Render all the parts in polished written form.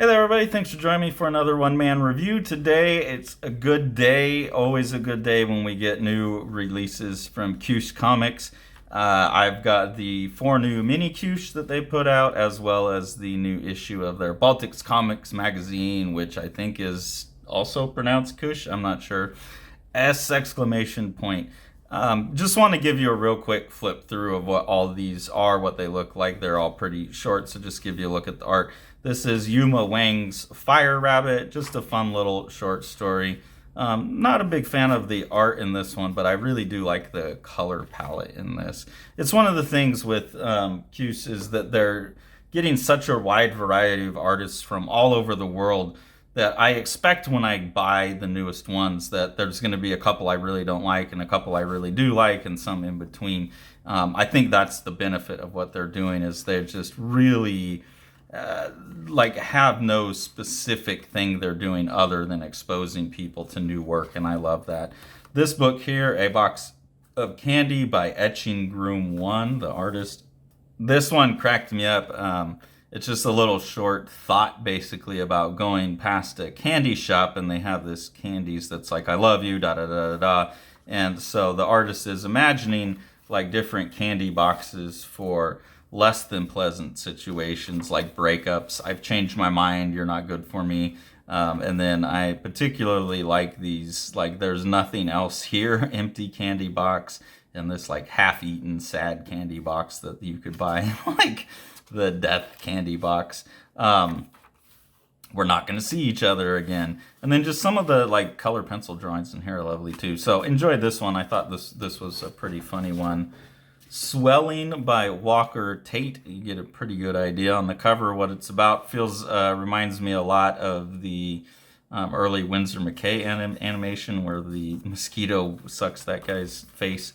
Hey there, everybody. Thanks for joining me for another one-man review. Today, it's a good day, always a good day when we get new releases from KUS Comics. I've got the 4 new Mini KUS that they put out, as well as the new issue of their Baltics Comics magazine, which I think is also pronounced Kush. I'm not sure. S exclamation point. Just want to give you a real quick flip through of what all these are, what they look like. They're all pretty short, so just give you a look at the art. This is Yuma Wang's Fire Rabbit, just a fun little short story. Not a big fan of the art in this one, but I really do like the color palette in this. It's one of the things with KUS is that they're getting such a wide variety of artists from all over the world that I expect when I buy the newest ones that there's going to be a couple I really don't like and a couple I really do like and some in between. I think that's the benefit of what they're doing is they're just really have no specific thing they're doing other than exposing people to new work, and I love that. This book here, A Box of Candy by Etching Groom 1, the artist. This one cracked me up. It's just a little short thought basically about going past a candy shop and they have this candies that's like, I love you, da da da da da. And so the artist is imagining like different candy boxes for less than pleasant situations like breakups. I've changed my mind, you're not good for me. And then I particularly like these, like there's nothing else here, empty candy box, and this like half-eaten sad candy box that you could buy, like the death candy box. We're not going to see each other again. And then just some of the like color pencil drawings in here are lovely too. So enjoyed this one. I thought this was a pretty funny one. Swelling by Walker Tate. You get a pretty good idea on the cover what it's about. Reminds me a lot of the early Winsor McKay animation where the mosquito sucks that guy's face.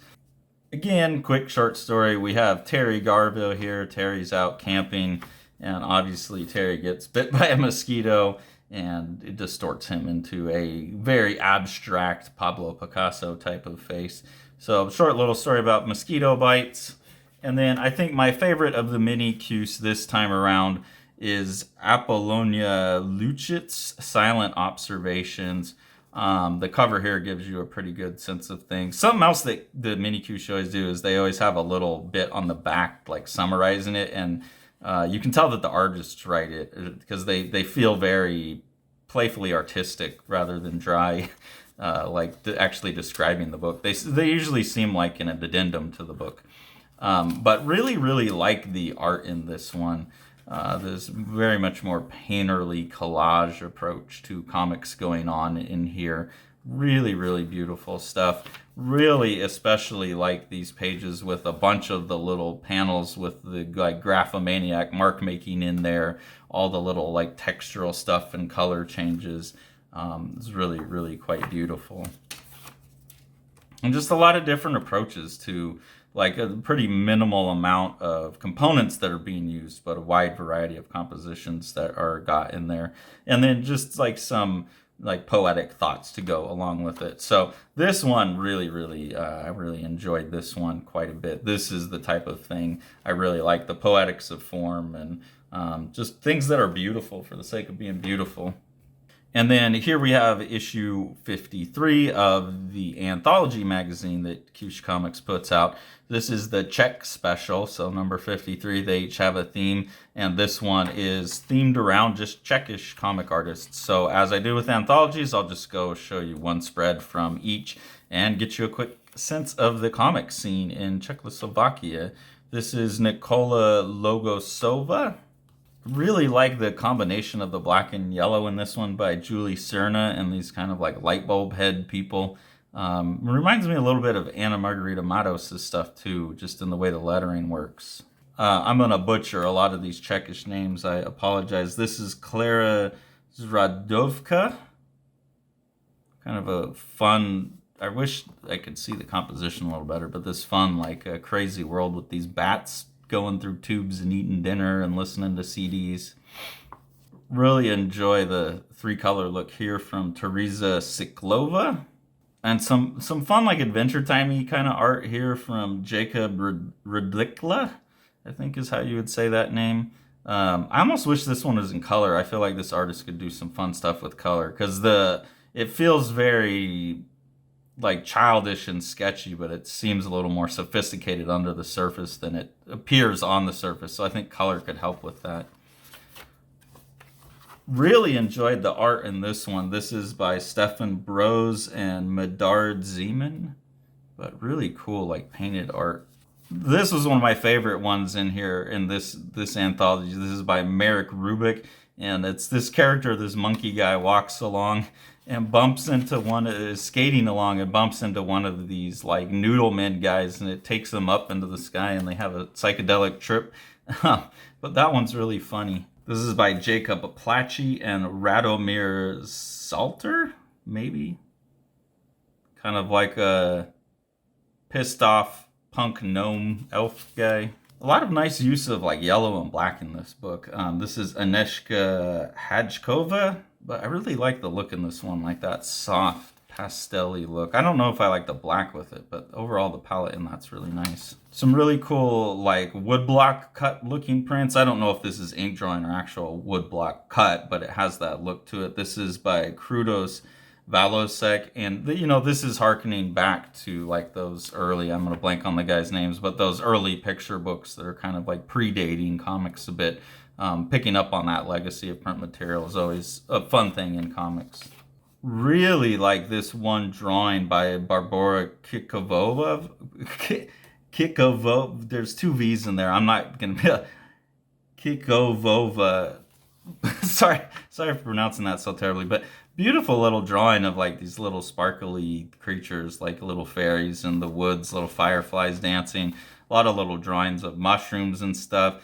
Again, quick short story. We have Terry Garville here. Terry's out camping, and obviously Terry gets bit by a mosquito, and it distorts him into a very abstract Pablo Picasso type of face. So, short little story about mosquito bites. And then I think my favorite of the Mini KUS this time around is Apollonia Luchit's Silent Observations. The cover here gives you a pretty good sense of things. Something else that the Mini KUS always do is they always have a little bit on the back, like summarizing it. And you can tell that the artists write it because they feel very playfully artistic rather than dry. Actually describing the book. They usually seem like an addendum to the book. But really like the art in this one. There's very much more painterly collage approach to comics going on in here. Really beautiful stuff. Really especially like these pages with a bunch of the little panels with the like Graphomaniac mark making in there. All the little like textural stuff and color changes. It's really quite beautiful. And just a lot of different approaches to like a pretty minimal amount of components that are being used, but a wide variety of compositions that are got in there. And then just like some like poetic thoughts to go along with it. So this one I really enjoyed this one quite a bit. This is the type of thing I really like, the poetics of form and just things that are beautiful for the sake of being beautiful. And then here we have issue 53 of the Anthology magazine that KUS Comics puts out. This is the Czech special, so number 53. They each have a theme, and this one is themed around just Czechish comic artists. So as I do with anthologies, I'll just go show you one spread from each and get you a quick sense of the comic scene in Czechoslovakia. This is Nikola Logosova. Really like the combination of the black and yellow in this one by Julie Cerna and these kind of like light bulb head people. Reminds me a little bit of Anna Margarita Matos' stuff too, just in the way the lettering works. I'm going to butcher a lot of these Czechish names. I apologize. This is Klara Zradovka. Kind of a fun, I wish I could see the composition a little better, but this fun like a crazy world with these bats going through tubes and eating dinner and listening to CDs. Really enjoy the 3-color look here from Teresa Siklova. And some fun like Adventure Timey kind of art here from Jacob Rudlikla, I think is how you would say that name. I almost wish this one was in color. I feel like this artist could do some fun stuff with color because it feels very like childish and sketchy, but it seems a little more sophisticated under the surface than it appears on the surface. So I think color could help with that. Really enjoyed the art in this one. This is by Stefan Brose and Medard Zeman, but really cool, like painted art. This was one of my favorite ones in here in this anthology. This is by Marek Rubik, and it's this character, this monkey guy, walks along and bumps into is skating along and bumps into one of these like noodle men guys, and it takes them up into the sky, and they have a psychedelic trip. But that one's really funny. This is by Jacob Aplachi and Radomir Salter, maybe? Kind of like a pissed off punk gnome elf guy. A lot of nice use of like yellow and black in this book. This is Aneshka Hajkova, but I really like the look in this one, like that soft pastel-y look. I don't know if I like the black with it, but overall the palette in that's really nice. Some really cool like woodblock cut looking prints. I don't know if this is ink drawing or actual woodblock cut, but it has that look to it. This is by Krudos Valosek, and this is harkening back to like those early, I'm gonna blank on the guys' names, but those early picture books that are kind of like predating comics a bit. Picking up on that legacy of print material is always a fun thing in comics. Really like this one drawing by Barbara Kikovova. Kikovova, there's two V's in there. I'm not gonna be Kikovova. sorry for pronouncing that so terribly, but beautiful little drawing of like these little sparkly creatures, like little fairies in the woods, little fireflies dancing. A lot of little drawings of mushrooms and stuff.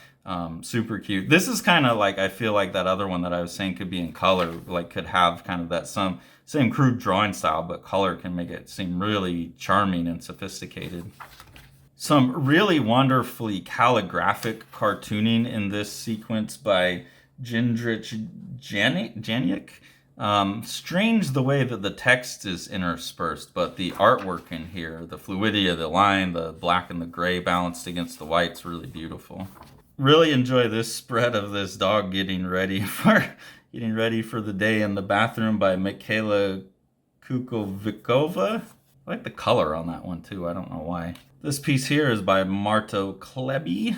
Super cute. This is kind of like, I feel like that other one that I was saying could be in color, like could have kind of that same crude drawing style, but color can make it seem really charming and sophisticated. Some really wonderfully calligraphic cartooning in this sequence by Jindrich Janiak. Strange the way that the text is interspersed, but the artwork in here, the fluidity of the line, the black and the gray balanced against the white's really beautiful. Really enjoy this spread of this dog getting ready for the day in the bathroom by Michaela Kukovikova. I like the color on that one too. I don't know why. This piece here is by Marto Kleby.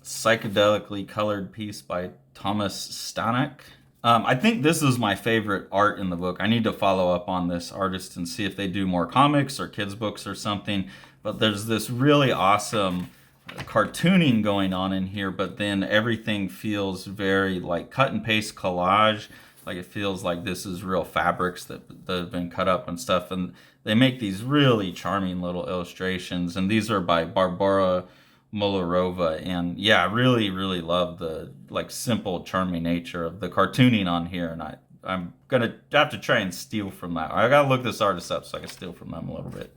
Psychedelically colored piece by Thomas Stanek. I think this is my favorite art in the book. I need to follow up on this artist and see if they do more comics or kids books or something. But there's this really awesome cartooning going on in here, but then everything feels very like cut and paste collage. Like it feels like this is real fabrics that have been cut up and stuff. And they make these really charming little illustrations. And these are by Barbara Mularova. And yeah, I really, really love the like simple, charming nature of the cartooning on here. And I'm gonna have to try and steal from that. I gotta look this artist up so I can steal from them a little bit.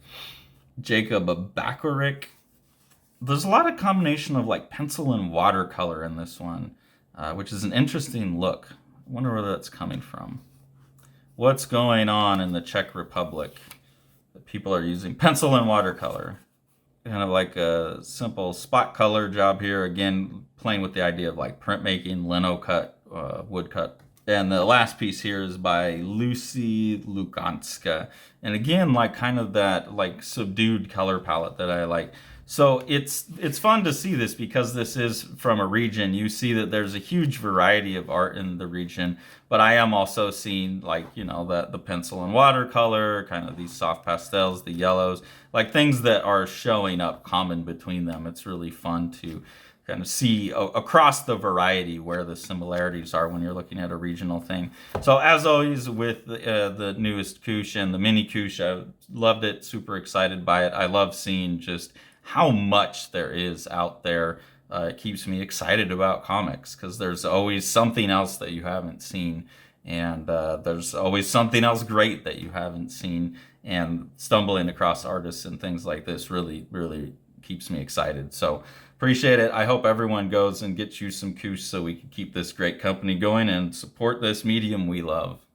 Jacob Bakaric. There's a lot of combination of like pencil and watercolor in this one, which is an interesting look. I wonder where that's coming from. What's going on in the Czech Republic that people are using pencil and watercolor? Kind of like a simple spot color job here. Again, playing with the idea of like printmaking, lino cut, wood cut. And the last piece here is by Lucy Lukanska. And again, like kind of that like subdued color palette that I like. So it's fun to see this because this is from a region. You see that there's a huge variety of art in the region, but I am also seeing like, the pencil and watercolor, kind of these soft pastels, the yellows, like things that are showing up common between them. It's really fun to kind of see across the variety where the similarities are when you're looking at a regional thing. So as always with the newest Kush and the mini Kush, I loved it, super excited by it. I love seeing just how much there is out there. It keeps me excited about comics because there's always something else that you haven't seen, and there's always something else great that you haven't seen, and stumbling across artists and things like this really, really keeps me excited. So appreciate it. I hope everyone goes and gets you some Kush so we can keep this great company going and support this medium we love.